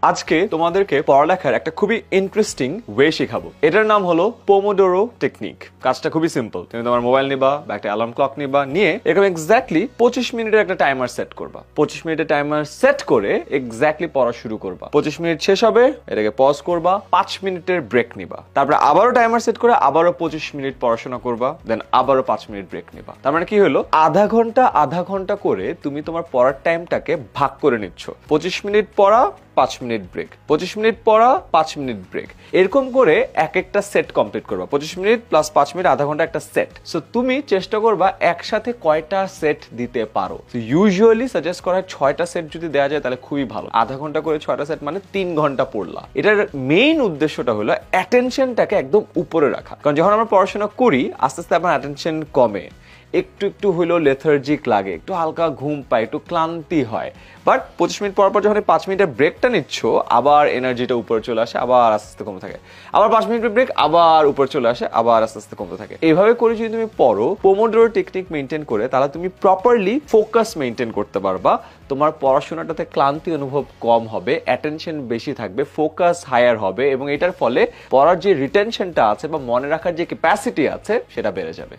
আজকে তোমাদেরকে পড়ালেখার একটা খুবই ইন্টারেস্টিং ওয়ে শেখাবো। এটার নাম হলো পোমোডোরো টেকনিক। কাজটা খুবই সিম্পল। তুমি তোমার মোবাইল নিবা বা একটা অ্যালার্ম ক্লক নিবা, নিয়ে এরকম এক্স্যাক্টলি 25 মিনিটের একটা টাইমার সেট করবা। 25 মিনিটের টাইমার সেট করে এক্স্যাক্টলি পড়া শুরু করবা। 25 মিনিট শেষ হবে, এটাকে পজ করবা, 5 মিনিটের ব্রেক নিবা। তারপরে আবারও টাইমার সেট করে আবারও 25 মিনিট পড়াশোনা করবা, দেন আবারও 5 মিনিট ব্রেক নিবা। তার মানে কি হলো, আধা ঘন্টা করে তুমি তোমার পড়ার টাইমটাকে ভাগ করে নিচ্ছ। 25 মিনিট পড়া, 5 মিনিট ব্রেক, 25 মিনিট পড়া, 5 মিনিট ব্রেক, এরকম করে এক একটা সেট কমপ্লিট করবা। 25 মিনিট প্লাস 5 মিনিট, আধা ঘন্টা একটা সেট। সো তুমি চেষ্টা করবা একসাথে কয়টা সেট দিতে পারো। ইউজুয়ালি সাজেস্ট করা হয় 6টা সেট যদি দেওয়া যায় তাহলে খুবই ভালো। আধা ঘন্টা করে 6টা সেট মানে 3 ঘন্টা পড়লা। এটার মেইন উদ্দেশ্যটা হলো অ্যাটেনশনটাকে একদম উপরে রাখা। কারণ যখন আমরা পড়াশোনা করি আস্তে আস্তে আমার অ্যাটেনশন কমে, একটু হইলেও লেথার্জিক লাগে, একটু হালকা ঘুম পায়, একটু ক্লান্তি হয়। বাট 25 মিনিট পর যখন 5 মিনিটের ব্রেকটা নিচ্ছ, আবার এনার্জিটা উপরে চলে আসে, আবার আস্তে আস্তে কমতে থাকে। আবার 5 মিনিটের ব্রেক, আবার উপরে চলে আসে, আবার আস্তে আস্তে কমতে থাকে। এইভাবে করে যদি তুমি পড়ো পোমোডোরো টেকনিক মেনটেন করে, তাহলে তুমি প্রপারলি ফোকাস মেনটেন করতে পারবা। তোমার পড়াশোনাটাতে ক্লান্তি অনুভব কম হবে, অ্যাটেনশন বেশি থাকবে, ফোকাস হায়ার হবে, এবং এটার ফলে পড়ার যে রিটেনশনটা আছে বা মনে রাখার যে ক্যাপাসিটি আছে সেটা বেড়ে যাবে।